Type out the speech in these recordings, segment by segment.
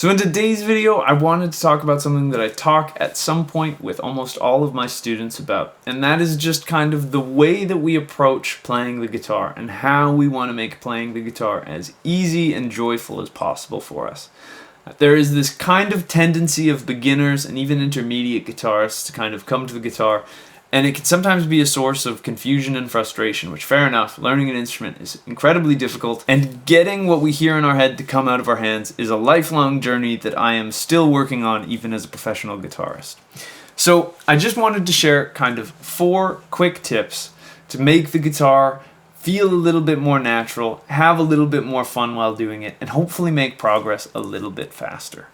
So in today's video, I wanted to talk about something that I talk at some point with almost all of my students about, and that is just kind of the way that we approach playing the guitar and how we want to make playing the guitar as easy and joyful as possible for us. There is this kind of tendency of beginners and even intermediate guitarists to kind of come to the guitar, and it can sometimes be a source of confusion and frustration, which, fair enough, learning an instrument is incredibly difficult, and getting what we hear in our head to come out of our hands is a lifelong journey that I am still working on even as a professional guitarist. So I just wanted to share kind of 4 quick tips to make the guitar feel a little bit more natural, have a little bit more fun while doing it, and hopefully make progress a little bit faster.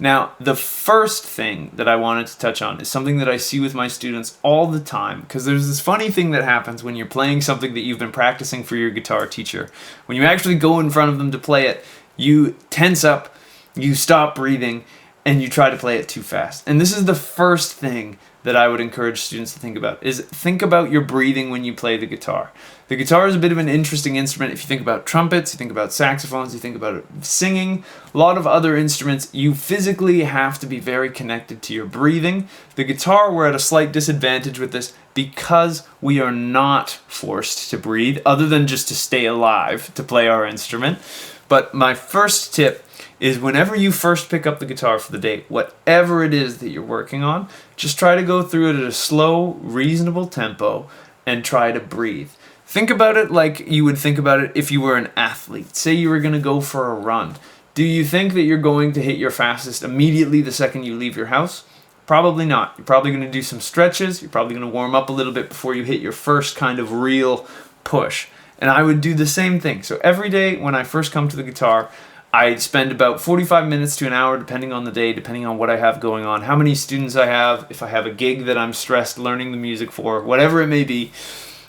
Now, the first thing that I wanted to touch on is something that I see with my students all the time, because there's this funny thing that happens when you're playing something that you've been practicing for your guitar teacher. When you actually go in front of them to play it, you tense up, you stop breathing, and you try to play it too fast. And this is the first thing that I would encourage students to think about, is think about your breathing when you play the guitar. The guitar is a bit of an interesting instrument. If you think about trumpets, you think about saxophones, you think about singing, a lot of other instruments, you physically have to be very connected to your breathing. The guitar, we're at a slight disadvantage with this because we are not forced to breathe, other than just to stay alive to play our instrument. But my first tip is whenever you first pick up the guitar for the day, whatever it is that you're working on, just try to go through it at a slow, reasonable tempo and try to breathe. Think about it like you would think about it if you were an athlete. Say you were going to go for a run. Do you think that you're going to hit your fastest immediately the second you leave your house? Probably not. You're probably going to do some stretches. You're probably going to warm up a little bit before you hit your first kind of real push. And I would do the same thing. So every day when I first come to the guitar, I spend about 45 minutes to an hour, depending on the day, depending on what I have going on, how many students I have, if I have a gig that I'm stressed learning the music for, whatever it may be.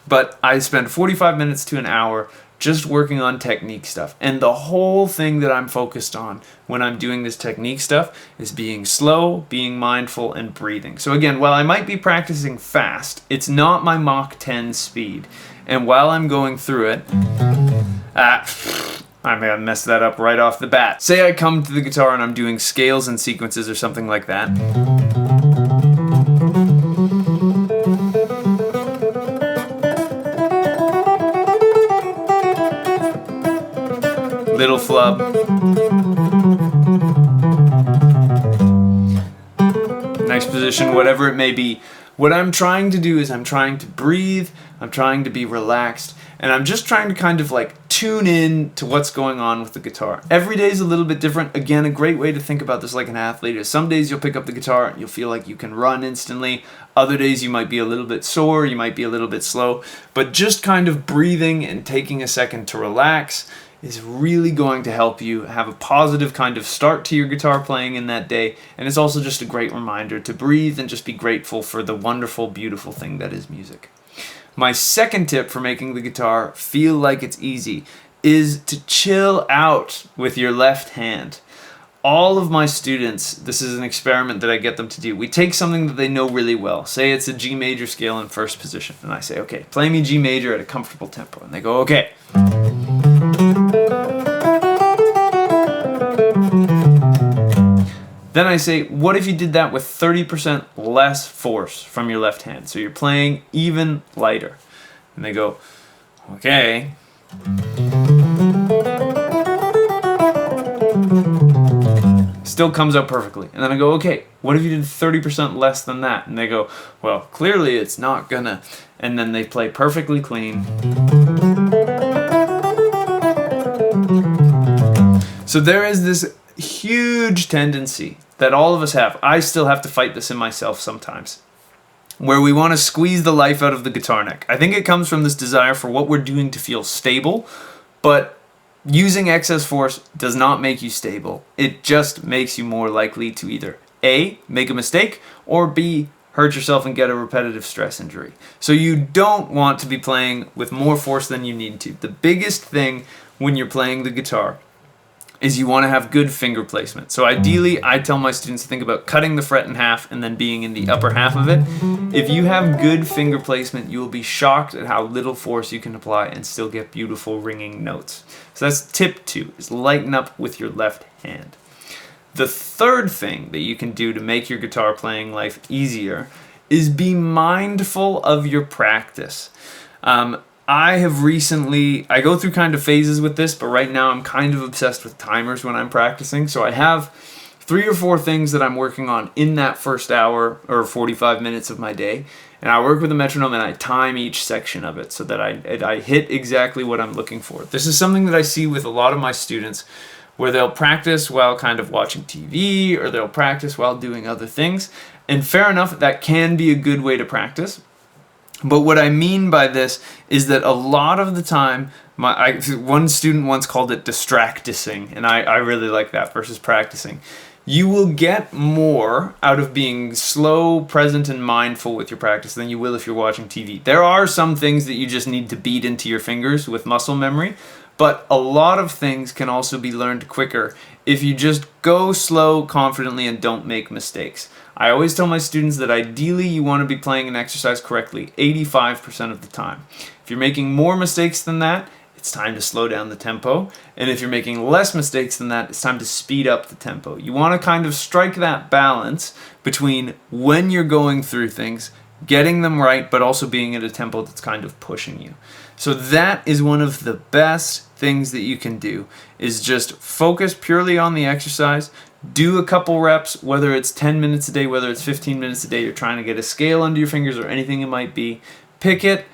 But I spend 45 minutes to an hour just working on technique stuff. And the whole thing that I'm focused on when I'm doing this technique stuff is being slow, being mindful, and breathing. So again, while I might be practicing fast, it's not my Mach 10 speed. And while I'm going through it, I may have messed that up right off the bat. Say I come to the guitar and I'm doing scales and sequences or something like that. Little flub. Nice position, whatever it may be. What I'm trying to do is I'm trying to breathe, I'm trying to be relaxed, and I'm just trying to kind of like tune in to what's going on with the guitar. Every day is a little bit different. Again, a great way to think about this like an athlete is some days you'll pick up the guitar and you'll feel like you can run instantly. Other days you might be a little bit sore, you might be a little bit slow, but just kind of breathing and taking a second to relax is really going to help you have a positive kind of start to your guitar playing in that day. And it's also just a great reminder to breathe and just be grateful for the wonderful, beautiful thing that is music. My second tip for making the guitar feel like it's easy is to chill out with your left hand. All of my students, this is an experiment that I get them to do. We take something that they know really well. Say it's a G major scale in first position. And I say, okay, play me G major at a comfortable tempo. And they go, okay. Then I say, what if you did that with 30% less force from your left hand? So you're playing even lighter. And they go, okay. Still comes out perfectly. And then I go, okay, what if you did 30% less than that? And they go, well, clearly it's not gonna. And then they play perfectly clean. So there is this huge tendency that all of us have. I still have to fight this in myself sometimes, where we want to squeeze the life out of the guitar neck. I think it comes from this desire for what we're doing to feel stable, but using excess force does not make you stable. It just makes you more likely to either A, make a mistake, or B, hurt yourself and get a repetitive stress injury. So you don't want to be playing with more force than you need to. The biggest thing when you're playing the guitar is you want to have good finger placement. So ideally, I tell my students to think about cutting the fret in half and then being in the upper half of it. If you have good finger placement, you will be shocked at how little force you can apply and still get beautiful ringing notes. So that's tip 2, is lighten up with your left hand. The third thing that you can do to make your guitar playing life easier is be mindful of your practice. I go through kind of phases with this, but right now I'm kind of obsessed with timers when I'm practicing. So I have 3 or 4 things that I'm working on in that first hour or 45 minutes of my day. And I work with a metronome and I time each section of it so that I hit exactly what I'm looking for. This is something that I see with a lot of my students where they'll practice while kind of watching TV or they'll practice while doing other things. And fair enough, that can be a good way to practice. But what I mean by this is that a lot of the time, one student once called it distracticing, and I really like that versus practicing. You will get more out of being slow, present, and mindful with your practice than you will if you're watching TV. There are some things that you just need to beat into your fingers with muscle memory, but a lot of things can also be learned quicker if you just go slow, confidently, and don't make mistakes. I always tell my students that ideally you want to be playing an exercise correctly 85% of the time. If you're making more mistakes than that, it's time to slow down the tempo. And if you're making less mistakes than that, it's time to speed up the tempo. You want to kind of strike that balance between when you're going through things, getting them right, but also being at a tempo that's kind of pushing you. So that is one of the best things that you can do, is just focus purely on the exercise. Do a couple reps, whether it's 10 minutes a day, whether it's 15 minutes a day, you're trying to get a scale under your fingers or anything it might be. Pick it,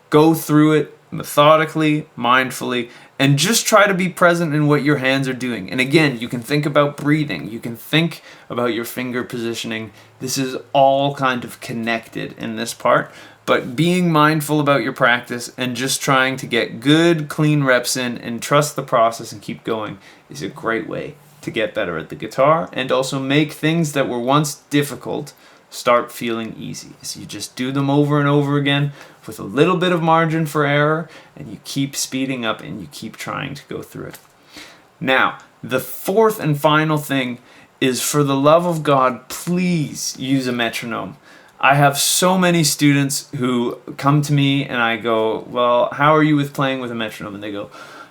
go through it methodically, mindfully, and just try to be present in what your hands are doing. And again, you can think about breathing, you can think about your finger positioning. This is all kind of connected in this part. But being mindful about your practice and just trying to get good, clean reps in and trust the process and keep going is a great way to get better at the guitar and also make things that were once difficult start feeling easy. So you just do them over and over again with a little bit of margin for error, and you keep speeding up and you keep trying to go through it. Now, the fourth and final thing is, for the love of God, please use a metronome. I have so many students who come to me and I go, well, how are you with playing with a metronome? And they go,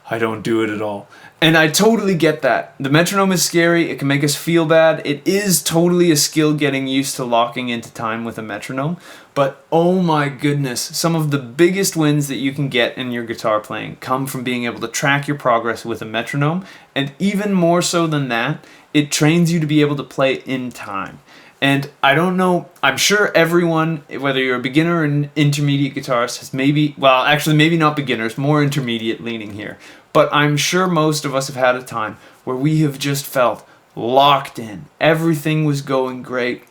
I don't do it at all. And I totally get that. The metronome is scary. It can make us feel bad. It is totally a skill getting used to locking into time with a metronome. But oh my goodness, some of the biggest wins that you can get in your guitar playing come from being able to track your progress with a metronome. And even more so than that, it trains you to be able to play in time. And I don't know, I'm sure everyone, whether you're a beginner or an intermediate guitarist, has maybe not beginners, more intermediate leaning here. But I'm sure most of us have had a time where we have just felt locked in. Everything was going great.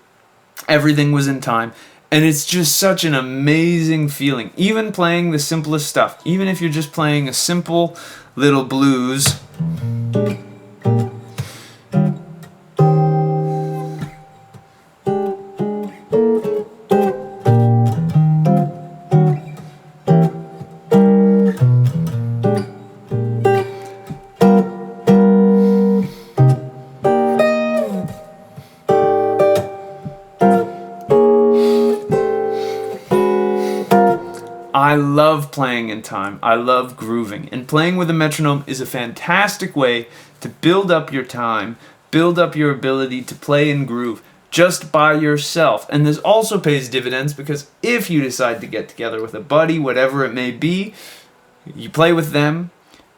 Everything was in time. And it's just such an amazing feeling. Even playing the simplest stuff, even if you're just playing a simple little blues. I love playing in time. I love grooving. And playing with a metronome is a fantastic way to build up your time, build up your ability to play and groove just by yourself. And this also pays dividends because if you decide to get together with a buddy, whatever it may be, you play with them,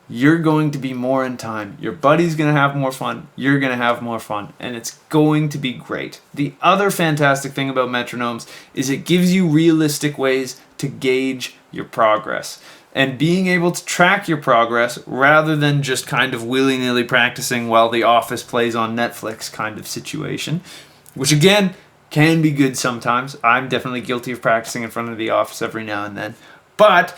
you're going to be more in time. Your buddy's going to have more fun. You're going to have more fun. And it's going to be great. The other fantastic thing about metronomes is it gives you realistic ways to gauge your progress. And being able to track your progress rather than just kind of willy-nilly practicing while The Office plays on Netflix kind of situation, which again can be good sometimes. I'm definitely guilty of practicing in front of The Office every now and then. But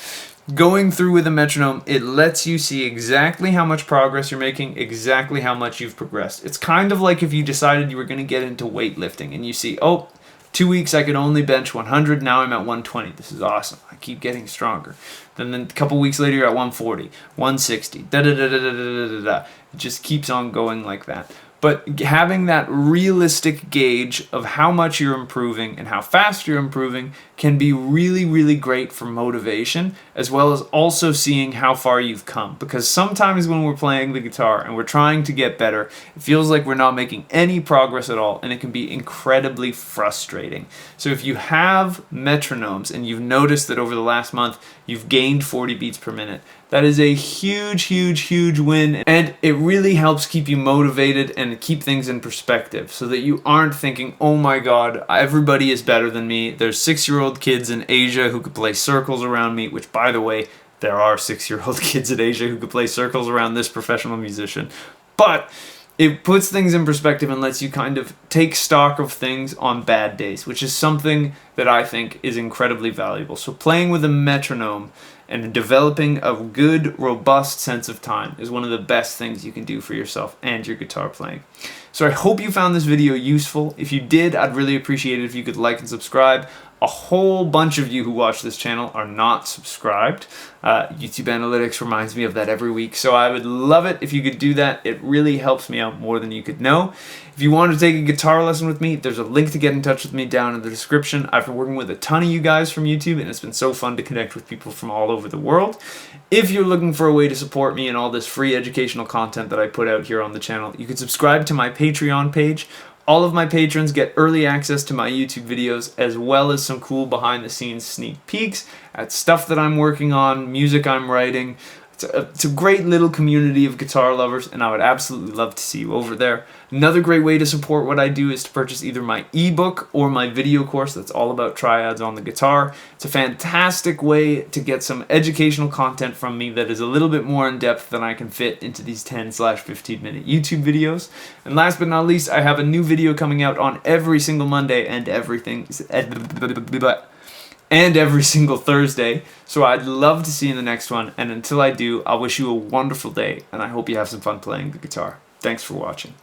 going through with a metronome, it lets you see exactly how much progress you're making, exactly how much you've progressed. It's kind of like if you decided you were going to get into weightlifting and you see, 2 weeks I could only bench 100, now I'm at 120. This is awesome. I keep getting stronger. Then a couple weeks later you're at 140, 160, da-da-da-da-da-da-da-da. It just keeps on going like that. But having that realistic gauge of how much you're improving and how fast you're improving can be really, really great for motivation, as well as also seeing how far you've come. Because sometimes when we're playing the guitar and we're trying to get better, it feels like we're not making any progress at all, and it can be incredibly frustrating. So if you have metronomes and you've noticed that over the last month you've gained 40 beats per minute, that is a huge, huge, huge win, and it really helps keep you motivated and keep things in perspective so that you aren't thinking, oh my god, everybody is better than me. There's 6-year-old kids in Asia who could play circles around me, which, by the way, there are 6-year-old kids in Asia who could play circles around this professional musician. But it puts things in perspective and lets you kind of take stock of things on bad days, which is something that I think is incredibly valuable. So playing with a metronome and developing a good, robust sense of time is one of the best things you can do for yourself and your guitar playing. So I hope you found this video useful. If you did, I'd really appreciate it if you could like and subscribe. A whole bunch of you who watch this channel are not subscribed. YouTube Analytics reminds me of that every week, so I would love it if you could do that. It really helps me out more than you could know. If you want to take a guitar lesson with me, there's a link to get in touch with me down in the description. I've been working with a ton of you guys from YouTube, and it's been so fun to connect with people from all over the world. If you're looking for a way to support me and all this free educational content that I put out here on the channel, you can subscribe to my Patreon page. All of my patrons get early access to my YouTube videos, as well as some cool behind-the-scenes sneak peeks at stuff that I'm working on, music I'm writing. It's a great little community of guitar lovers, and I would absolutely love to see you over there. Another great way to support what I do is to purchase either my ebook or my video course that's all about triads on the guitar. It's a fantastic way to get some educational content from me that is a little bit more in depth than I can fit into these 10/15 minute YouTube videos. And last but not least, I have a new video coming out on every single Monday and every single Thursday, so I'd love to see you in the next one, and until I do, I'll wish you a wonderful day, and I hope you have some fun playing the guitar. Thanks for watching.